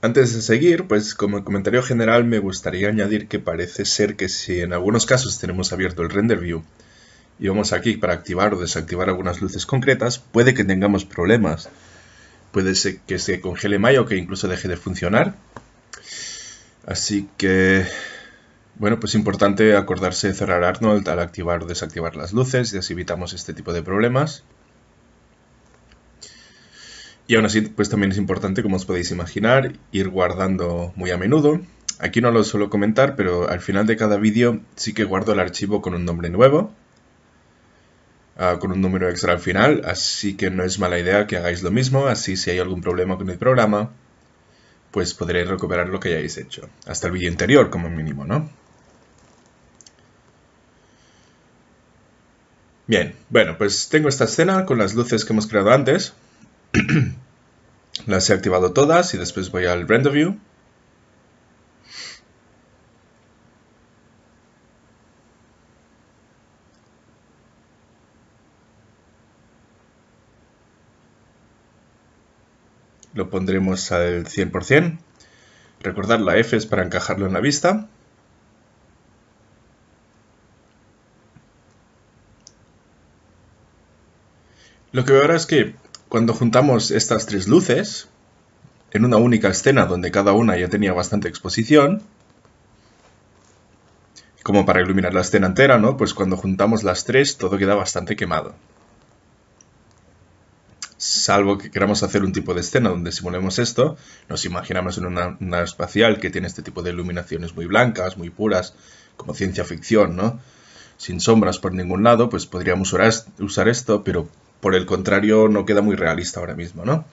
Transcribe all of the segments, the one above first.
Antes de seguir, pues como comentario general me gustaría añadir que parece ser que si en algunos casos tenemos abierto el render view y vamos aquí para activar o desactivar algunas luces concretas, puede que tengamos problemas. Puede ser que se congele Maya o que incluso deje de funcionar. Así que, bueno, pues es importante acordarse de cerrar Arnold al activar o desactivar las luces y así evitamos este tipo de problemas. Y aún así, pues también es importante, como os podéis imaginar, ir guardando muy a menudo. Aquí no lo suelo comentar, pero al final de cada vídeo sí que guardo el archivo con un nombre nuevo, con un número extra al final, así que no es mala idea que hagáis lo mismo, así si hay algún problema con el programa, pues podréis recuperar lo que hayáis hecho, hasta el vídeo anterior como mínimo, ¿no? Bien, bueno, pues tengo esta escena con las luces que hemos creado antes. Las he activado todas y después voy al render view. Lo pondremos al 100%. Recordad, la F es para encajarlo en la vista. Lo que veo ahora es que cuando juntamos estas tres luces en una única escena donde cada una ya tenía bastante exposición, como para iluminar la escena entera, ¿no? Pues cuando juntamos las tres todo queda bastante quemado. Salvo que queramos hacer un tipo de escena donde simulemos esto, nos imaginamos en una nave espacial que tiene este tipo de iluminaciones muy blancas, muy puras, como ciencia ficción, ¿no? Sin sombras por ningún lado, pues podríamos usar esto, pero por el contrario no queda muy realista ahora mismo, ¿no?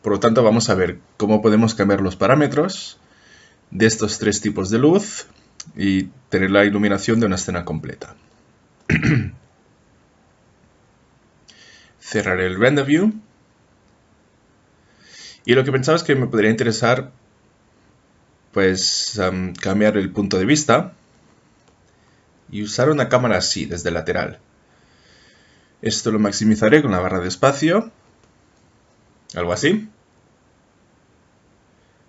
Por lo tanto, vamos a ver cómo podemos cambiar los parámetros de estos tres tipos de luz y tener la iluminación de una escena completa. Cerraré el render view. Y lo que pensaba es que me podría interesar pues cambiar el punto de vista y usar una cámara así, desde lateral. Esto lo maximizaré con la barra de espacio, algo así.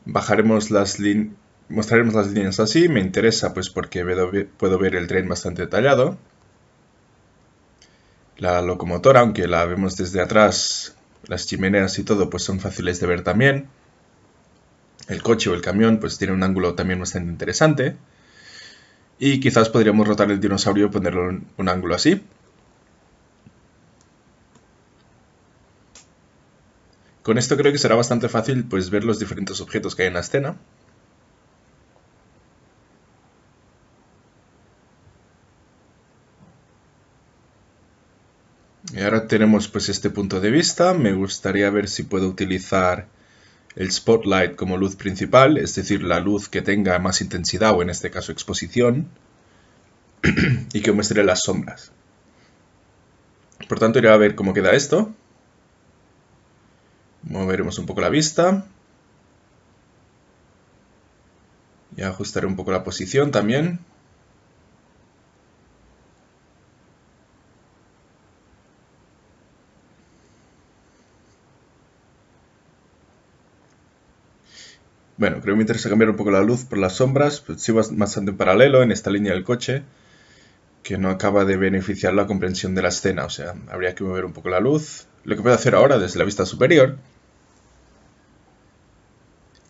Mostraremos las líneas así, me interesa pues porque puedo ver el tren bastante detallado. La locomotora, aunque la vemos desde atrás, las chimeneas y todo pues son fáciles de ver también. El coche o el camión pues tiene un ángulo también bastante interesante. Y quizás podríamos rotar el dinosaurio y ponerlo en un ángulo así. Con esto creo que será bastante fácil pues ver los diferentes objetos que hay en la escena. Y ahora tenemos pues este punto de vista. Me gustaría ver si puedo utilizar el spotlight como luz principal, es decir, la luz que tenga más intensidad o en este caso exposición y que muestre las sombras. Por tanto, iré a ver cómo queda esto. Moveremos un poco la vista. Y ajustaré un poco la posición también. Bueno, creo que me interesa cambiar un poco la luz por las sombras. Pues sigo bastante en paralelo en esta línea del coche, que no acaba de beneficiar la comprensión de la escena. O sea, habría que mover un poco la luz. Lo que puedo hacer ahora desde la vista superior,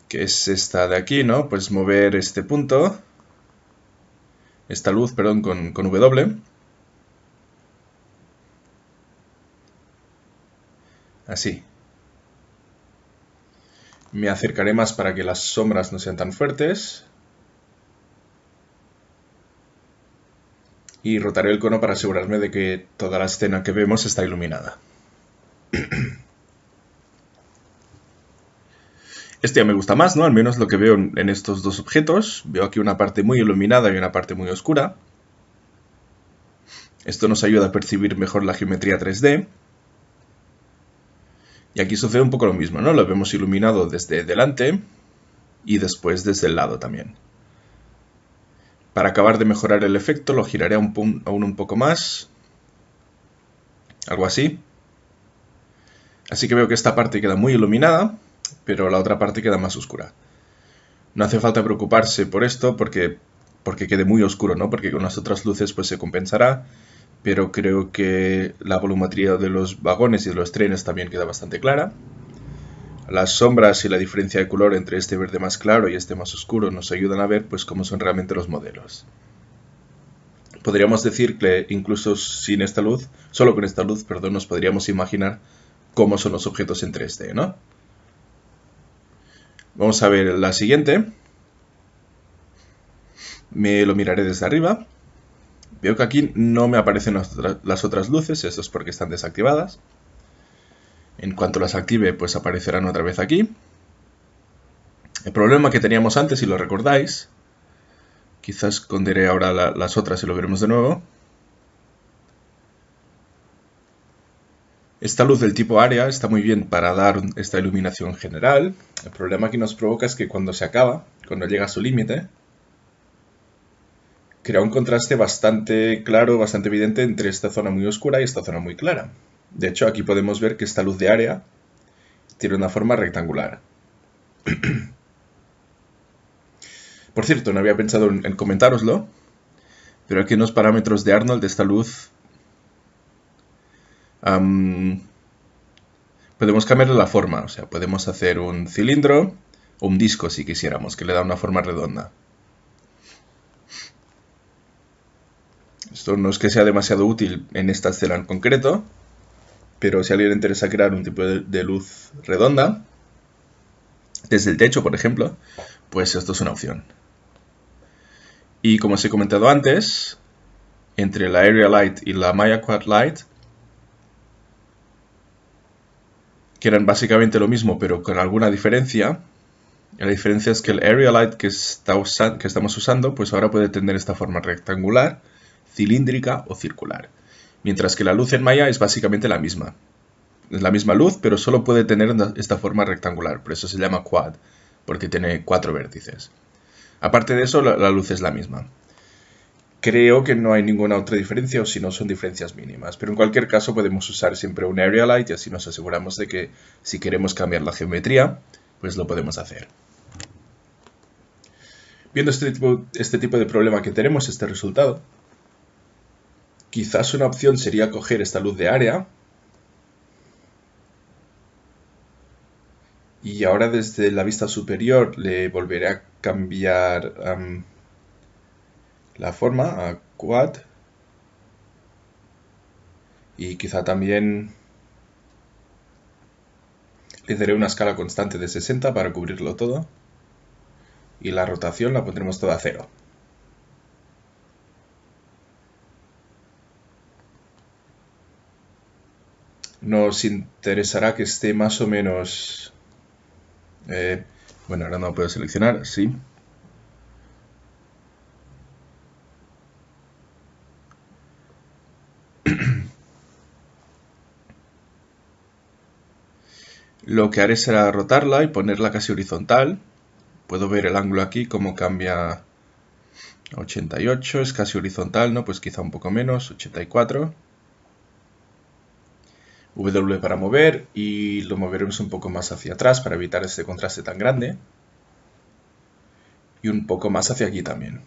que es esta de aquí, ¿no? Pues mover este punto, esta luz, perdón, con W. Así. Me acercaré más para que las sombras no sean tan fuertes. Y rotaré el cono para asegurarme de que toda la escena que vemos está iluminada. Este ya me gusta más, ¿no? Al menos lo que veo en estos dos objetos. Veo aquí una parte muy iluminada y una parte muy oscura. Esto nos ayuda a percibir mejor la geometría 3D. Y aquí sucede un poco lo mismo, ¿no? Lo vemos iluminado desde delante y después desde el lado también. Para acabar de mejorar el efecto lo giraré aún un poco más. Algo así. Así que veo que esta parte queda muy iluminada. pero la otra parte queda más oscura. No hace falta preocuparse por esto porque quede muy oscuro, ¿no? Porque con las otras luces pues se compensará, pero creo que la volumetría de los vagones y de los trenes también queda bastante clara. Las sombras y la diferencia de color entre este verde más claro y este más oscuro nos ayudan a ver pues cómo son realmente los modelos. Podríamos decir que incluso sin esta luz, solo con esta luz, perdón, nos podríamos imaginar cómo son los objetos en 3D, ¿no? Vamos a ver la siguiente. Me lo miraré desde arriba. Veo que aquí no me aparecen las otras luces, esto es porque están desactivadas. En cuanto las active, pues aparecerán otra vez aquí. El problema que teníamos antes, si lo recordáis, quizás esconderé ahora las otras y lo veremos de nuevo. Esta luz del tipo área está muy bien para dar esta iluminación general. El problema que nos provoca es que cuando se acaba, cuando llega a su límite, crea un contraste bastante claro, bastante evidente entre esta zona muy oscura y esta zona muy clara. De hecho, aquí podemos ver que esta luz de área tiene una forma rectangular. Por cierto, no había pensado en comentároslo, pero aquí en los parámetros de Arnold de esta luz podemos cambiarle la forma. O sea, podemos hacer un cilindro o un disco si quisiéramos, que le da una forma redonda. Esto no es que sea demasiado útil en esta escena en concreto, pero si a alguien le interesa crear un tipo de luz redonda, desde el techo, por ejemplo, pues esto es una opción. Y como os he comentado antes, entre la Area Light y la Maya Quad Light, que eran básicamente lo mismo, pero con alguna diferencia. La diferencia es que el Area Light que estamos usando, pues ahora puede tener esta forma rectangular, cilíndrica o circular. Mientras que la luz en Maya es básicamente la misma. Es la misma luz, pero solo puede tener esta forma rectangular. Por eso se llama quad, porque tiene 4 vértices. Aparte de eso, la luz es la misma. Creo que no hay ninguna otra diferencia, o si no son diferencias mínimas. Pero en cualquier caso podemos usar siempre un Area Light y así nos aseguramos de que si queremos cambiar la geometría, pues lo podemos hacer. Viendo este tipo de problema que tenemos, este resultado, quizás una opción sería coger esta luz de área y ahora desde la vista superior le volveré a cambiar la forma a quad y quizá también le daré una escala constante de 60 para cubrirlo todo y la rotación la pondremos toda a 0. Nos interesará que esté más o menos... bueno, ahora no puedo seleccionar, sí. Lo que haré será rotarla y ponerla casi horizontal. Puedo ver el ángulo aquí, cómo cambia a 88, es casi horizontal, ¿no? Pues quizá un poco menos, 84. W para mover y lo moveremos un poco más hacia atrás para evitar este contraste tan grande. Y un poco más hacia aquí también.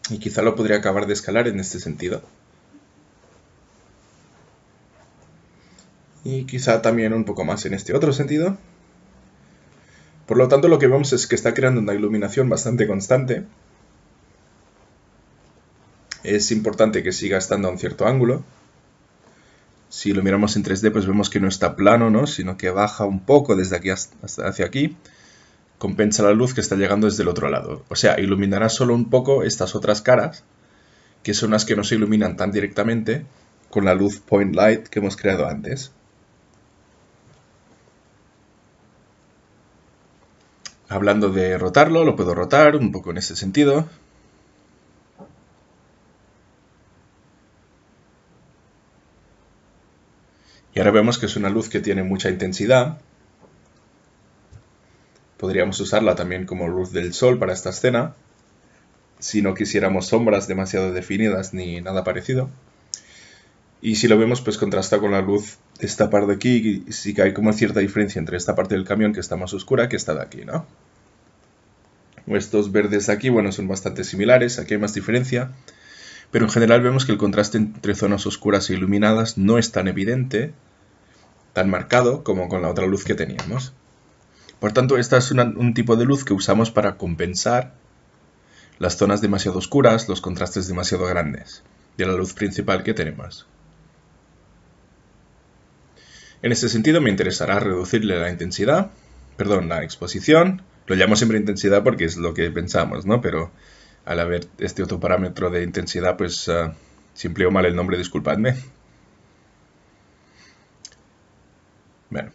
Y quizá lo podría acabar de escalar en este sentido. Y quizá también un poco más en este otro sentido. Por lo tanto, lo que vemos es que está creando una iluminación bastante constante. Es importante que siga estando a un cierto ángulo. Si lo miramos en 3D, pues vemos que no está plano, ¿no? Sino que baja un poco desde aquí hasta hacia aquí. Compensa la luz que está llegando desde el otro lado. O sea, iluminará solo un poco estas otras caras, que son las que no se iluminan tan directamente con la luz point light que hemos creado antes. Hablando de rotarlo, lo puedo rotar un poco en ese sentido. Y ahora vemos que es una luz que tiene mucha intensidad. Podríamos usarla también como luz del sol para esta escena, si no quisiéramos sombras demasiado definidas ni nada parecido. Y si lo vemos, pues contrasta con la luz esta parte de aquí sí que hay como cierta diferencia entre esta parte del camión que está más oscura que esta de aquí, ¿no? Estos verdes de aquí, bueno, son bastante similares, aquí hay más diferencia, pero en general vemos que el contraste entre zonas oscuras e iluminadas no es tan evidente, tan marcado como con la otra luz que teníamos. Por tanto, esta es un tipo de luz que usamos para compensar las zonas demasiado oscuras, los contrastes demasiado grandes de la luz principal que tenemos. En este sentido me interesará reducirle la intensidad, la exposición. Lo llamo siempre intensidad porque es lo que pensamos, ¿no? Pero al haber este otro parámetro de intensidad, pues si empleo mal el nombre, disculpadme. Bueno,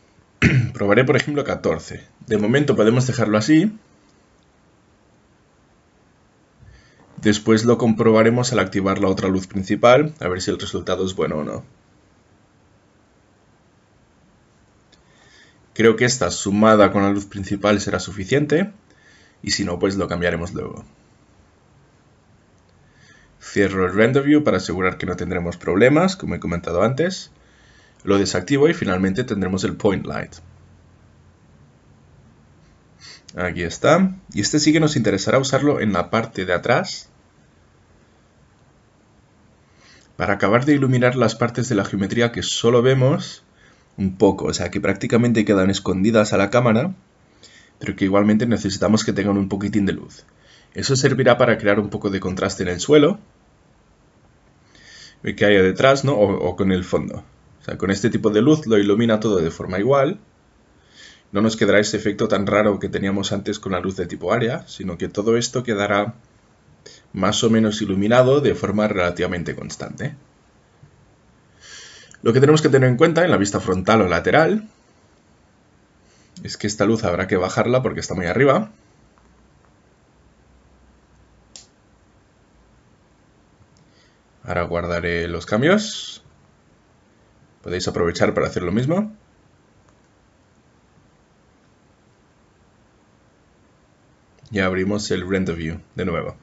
probaré por ejemplo 14. De momento podemos dejarlo así. Después lo comprobaremos al activar la otra luz principal, a ver si el resultado es bueno o no. Creo que esta sumada con la luz principal será suficiente, y si no, pues lo cambiaremos luego. Cierro el Render View para asegurar que no tendremos problemas, como he comentado antes. Lo desactivo y finalmente tendremos el Point Light. Aquí está. Y este sí que nos interesará usarlo en la parte de atrás, para acabar de iluminar las partes de la geometría que solo vemos un poco, o sea que prácticamente quedan escondidas a la cámara, pero que igualmente necesitamos que tengan un poquitín de luz. Eso servirá para crear un poco de contraste en el suelo que haya detrás, ¿no? O con el fondo. O sea, con este tipo de luz lo ilumina todo de forma igual. No nos quedará ese efecto tan raro que teníamos antes con la luz de tipo área, sino que todo esto quedará más o menos iluminado de forma relativamente constante. Lo que tenemos que tener en cuenta en la vista frontal o lateral es que esta luz habrá que bajarla porque está muy arriba. Ahora guardaré los cambios. Podéis aprovechar para hacer lo mismo. Y abrimos el Render View de nuevo.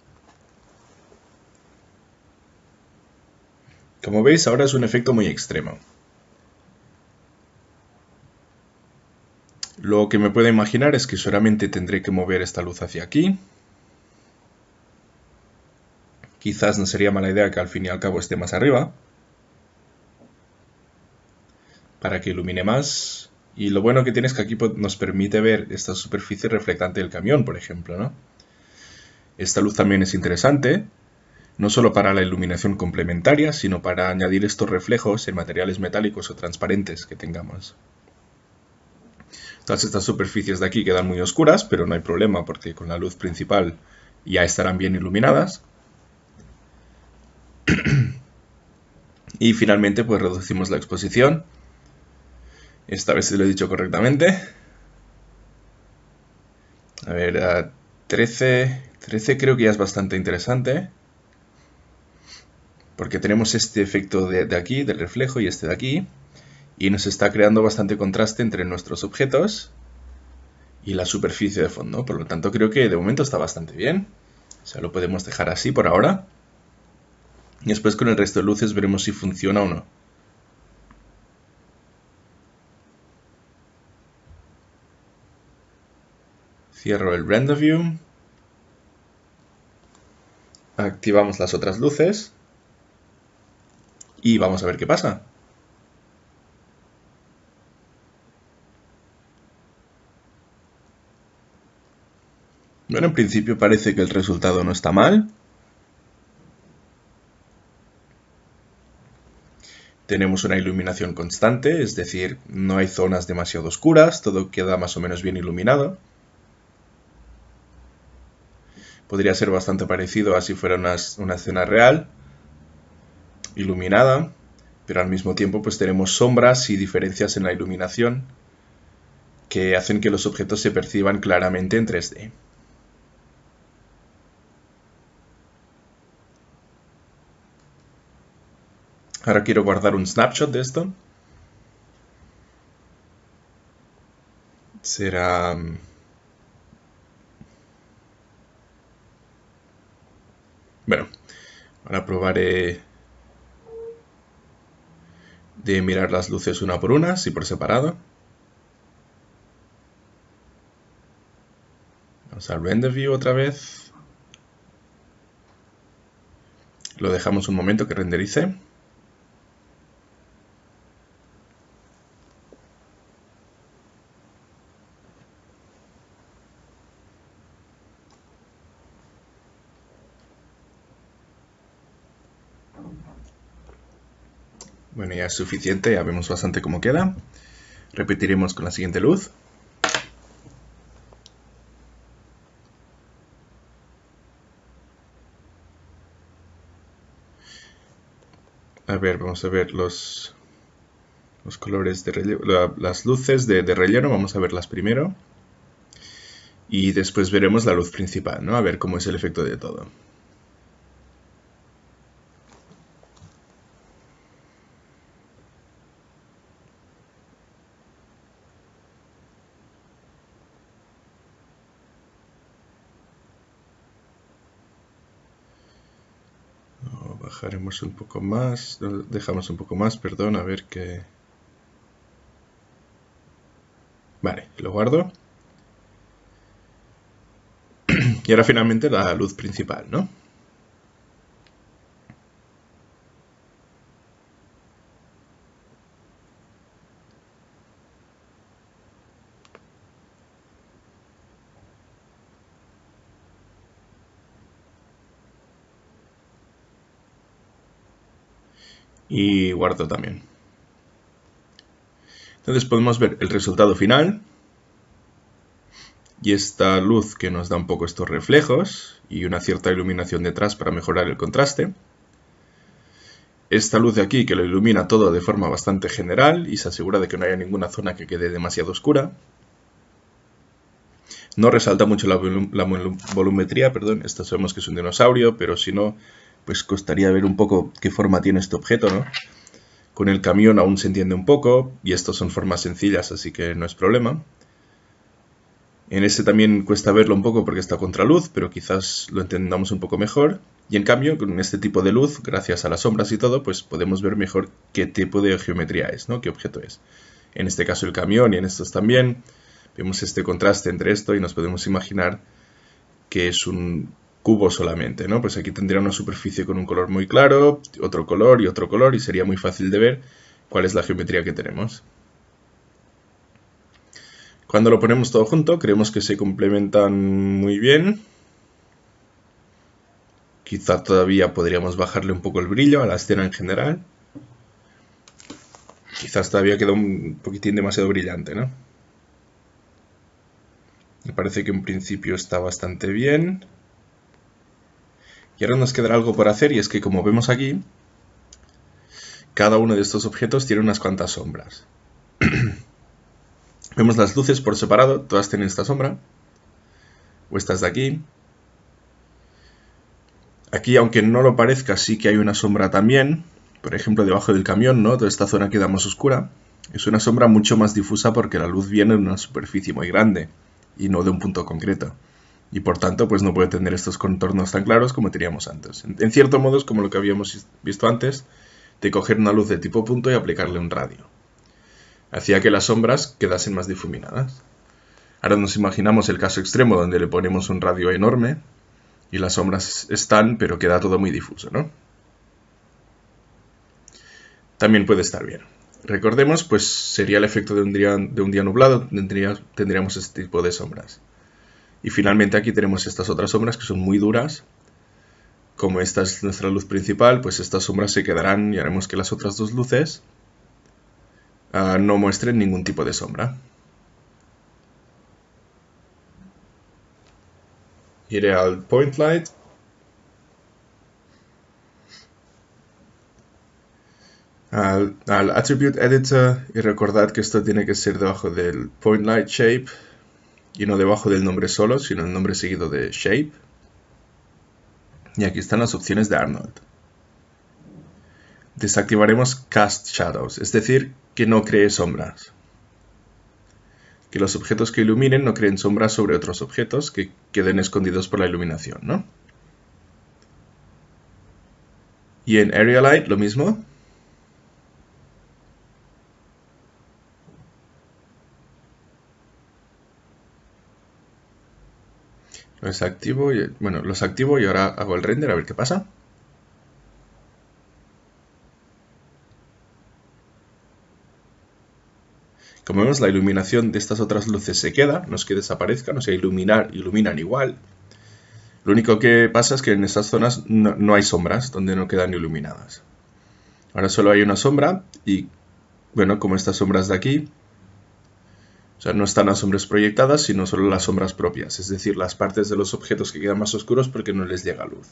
Como veis, ahora es un efecto muy extremo. Lo que me puedo imaginar es que solamente tendré que mover esta luz hacia aquí. Quizás no sería mala idea que al fin y al cabo esté más arriba, para que ilumine más. Y lo bueno que tiene es que aquí nos permite ver esta superficie reflectante del camión, por ejemplo, ¿no? Esta luz también es interesante, no solo para la iluminación complementaria, sino para añadir estos reflejos en materiales metálicos o transparentes que tengamos. Todas estas superficies de aquí quedan muy oscuras, pero no hay problema porque con la luz principal ya estarán bien iluminadas. Y finalmente pues reducimos la exposición. Esta vez sí lo he dicho correctamente. A ver, 13 creo que ya es bastante interesante. Porque tenemos este efecto de aquí, del reflejo, y este de aquí. Y nos está creando bastante contraste entre nuestros objetos y la superficie de fondo. Por lo tanto, creo que de momento está bastante bien. O sea, lo podemos dejar así por ahora. Y después con el resto de luces veremos si funciona o no. Cierro el Render View. Activamos las otras luces. Y vamos a ver qué pasa. Bueno, en principio parece que el resultado no está mal. Tenemos una iluminación constante, es decir, no hay zonas demasiado oscuras, todo queda más o menos bien iluminado. Podría ser bastante parecido a si fuera una escena real, iluminada, pero al mismo tiempo pues tenemos sombras y diferencias en la iluminación que hacen que los objetos se perciban claramente en 3D. Ahora quiero guardar un snapshot de esto. Será... Bueno, ahora probaré de mirar las luces una por una, y por separado. Vamos al Render View otra vez. Lo dejamos un momento que renderice. Bueno, ya es suficiente, ya vemos bastante cómo queda. Repetiremos con la siguiente luz. A ver, vamos a ver los colores de relleno, las luces de relleno, vamos a verlas primero. Y después veremos la luz principal, ¿no? A ver cómo es el efecto de todo. Bajaremos un poco más, dejamos un poco más, perdón, a ver qué... Vale, lo guardo. Y ahora finalmente la luz principal, ¿no? Y guardo también. Entonces podemos ver el resultado final. Y esta luz que nos da un poco estos reflejos y una cierta iluminación detrás para mejorar el contraste. Esta luz de aquí que lo ilumina todo de forma bastante general y se asegura de que no haya ninguna zona que quede demasiado oscura. No resalta mucho la volumetría, perdón, esto sabemos que es un dinosaurio, pero si no, pues costaría ver un poco qué forma tiene este objeto, ¿no? Con el camión aún se entiende un poco, y estos son formas sencillas, así que no es problema. En este también cuesta verlo un poco porque está a contraluz, pero quizás lo entendamos un poco mejor. Y en cambio, con este tipo de luz, gracias a las sombras y todo, pues podemos ver mejor qué tipo de geometría es, ¿no? Qué objeto es. En este caso el camión y en estos también. Vemos este contraste entre esto y nos podemos imaginar que es un cubo solamente, ¿no? Pues aquí tendría una superficie con un color muy claro, otro color y sería muy fácil de ver cuál es la geometría que tenemos. Cuando lo ponemos todo junto, creemos que se complementan muy bien. Quizá todavía podríamos bajarle un poco el brillo a la escena en general. Quizás todavía queda un poquitín demasiado brillante, ¿no? Me parece que en principio está bastante bien. Y ahora nos quedará algo por hacer y es que como vemos aquí, cada uno de estos objetos tiene unas cuantas sombras. Vemos las luces por separado, todas tienen esta sombra. O estas de aquí. Aquí, aunque no lo parezca, sí que hay una sombra también. Por ejemplo, debajo del camión, ¿no? Toda esta zona queda más oscura. Es una sombra mucho más difusa porque la luz viene de una superficie muy grande y no de un punto concreto. Y por tanto, pues no puede tener estos contornos tan claros como teníamos antes. En cierto modo es como lo que habíamos visto antes, de coger una luz de tipo punto y aplicarle un radio. Hacía que las sombras quedasen más difuminadas. Ahora nos imaginamos el caso extremo donde le ponemos un radio enorme y las sombras están, pero queda todo muy difuso, ¿no? También puede estar bien. Recordemos, pues sería el efecto de un día nublado, tendríamos este tipo de sombras. Y finalmente aquí tenemos estas otras sombras que son muy duras. Como esta es nuestra luz principal, pues estas sombras se quedarán y haremos que las otras dos luces no muestren ningún tipo de sombra. Iré al Point Light. Al Attribute Editor y recordad que esto tiene que ser debajo del Point Light Shape y no debajo del nombre solo, sino el nombre seguido de Shape. Y aquí están las opciones de Arnold. Desactivaremos Cast Shadows, es decir, que no cree sombras. Que los objetos que iluminen no creen sombras sobre otros objetos que queden escondidos por la iluminación, ¿no? Y en Area Light lo mismo. Los activo y, bueno, los activo y ahora hago el render a ver qué pasa. Como vemos, la iluminación de estas otras luces se queda, no es que desaparezcan, o sea, iluminan igual. Lo único que pasa es que en estas zonas no hay sombras, donde no quedan iluminadas. Ahora solo hay una sombra y, bueno, como estas sombras de aquí, o sea, no están las sombras proyectadas, sino solo las sombras propias, es decir, las partes de los objetos que quedan más oscuros porque no les llega luz.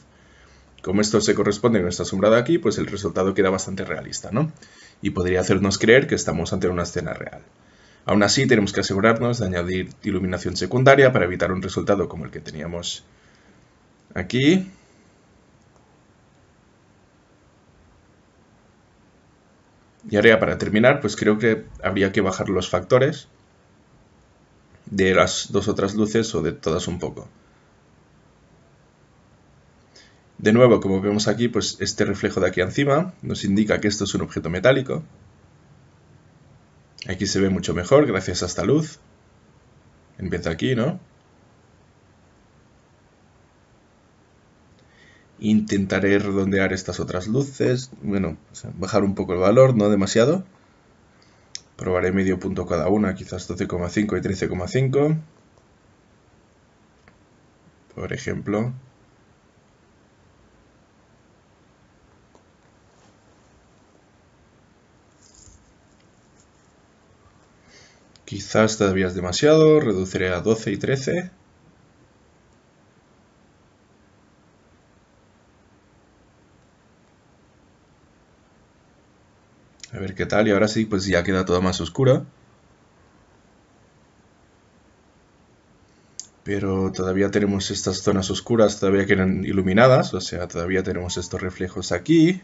Como esto se corresponde con esta sombra de aquí, pues el resultado queda bastante realista, ¿no? Y podría hacernos creer que estamos ante una escena real. Aún así, tenemos que asegurarnos de añadir iluminación secundaria para evitar un resultado como el que teníamos aquí. Y ahora ya para terminar, pues creo que habría que bajar los factores de las dos otras luces o de todas un poco. De nuevo, como vemos aquí, pues este reflejo de aquí encima nos indica que esto es un objeto metálico. Aquí se ve mucho mejor gracias a esta luz. Empieza aquí, ¿no? Intentaré redondear estas otras luces. Bueno, o sea, bajar un poco el valor, no demasiado. Probaré medio punto cada una, quizás 12,5 y 13,5. Por ejemplo. Quizás todavía es demasiado, reduciré a 12 y 13. A ver qué tal, y ahora sí, pues ya queda todo más oscuro. Pero todavía tenemos estas zonas oscuras, todavía quedan iluminadas, o sea, todavía tenemos estos reflejos aquí.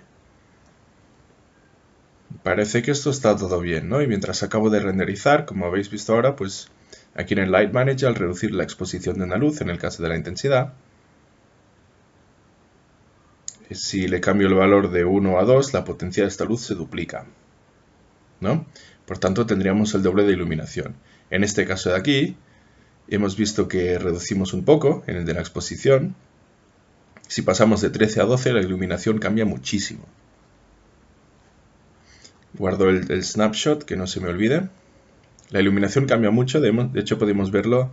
Parece que esto está todo bien, ¿no? Y mientras acabo de renderizar, como habéis visto ahora, pues aquí en el Light Manager, al reducir la exposición de una luz, en el caso de la intensidad, si le cambio el valor de 1 a 2, la potencia de esta luz se duplica, ¿no? Por tanto, tendríamos el doble de iluminación. En este caso de aquí, hemos visto que reducimos un poco en el de la exposición. Si pasamos de 13 a 12, la iluminación cambia muchísimo. Guardo el snapshot, que no se me olvide. La iluminación cambia mucho, de hecho podemos verlo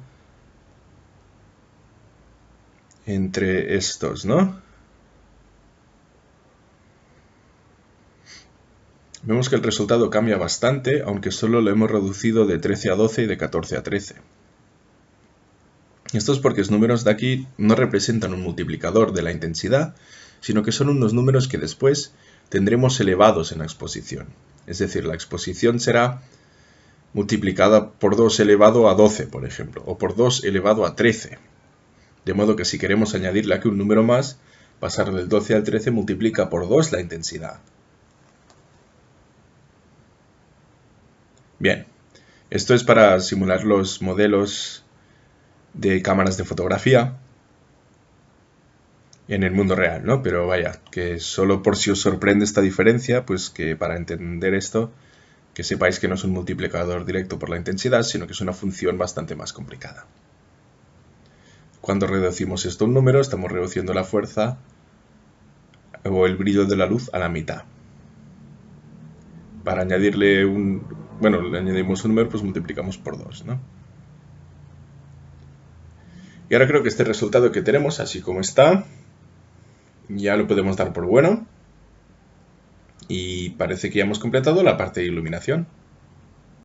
entre estos, ¿no? Vemos que el resultado cambia bastante, aunque solo lo hemos reducido de 13 a 12 y de 14 a 13. Esto es porque los números de aquí no representan un multiplicador de la intensidad, sino que son unos números que después tendremos elevados en la exposición. Es decir, la exposición será multiplicada por 2 elevado a 12, por ejemplo, o por 2 elevado a 13. De modo que si queremos añadirle aquí un número más, pasar del 12 al 13 multiplica por 2 la intensidad. Bien, esto es para simular los modelos de cámaras de fotografía en el mundo real, ¿no? Pero vaya, que solo por si os sorprende esta diferencia, pues que para entender esto, que sepáis que no es un multiplicador directo por la intensidad, sino que es una función bastante más complicada. Cuando reducimos esto a un número, estamos reduciendo la fuerza o el brillo de la luz a la mitad. Para añadirle bueno, le añadimos un número, pues multiplicamos por 2, ¿no? Y ahora creo que este resultado que tenemos, así como está, ya lo podemos dar por bueno. Y parece que ya hemos completado la parte de iluminación.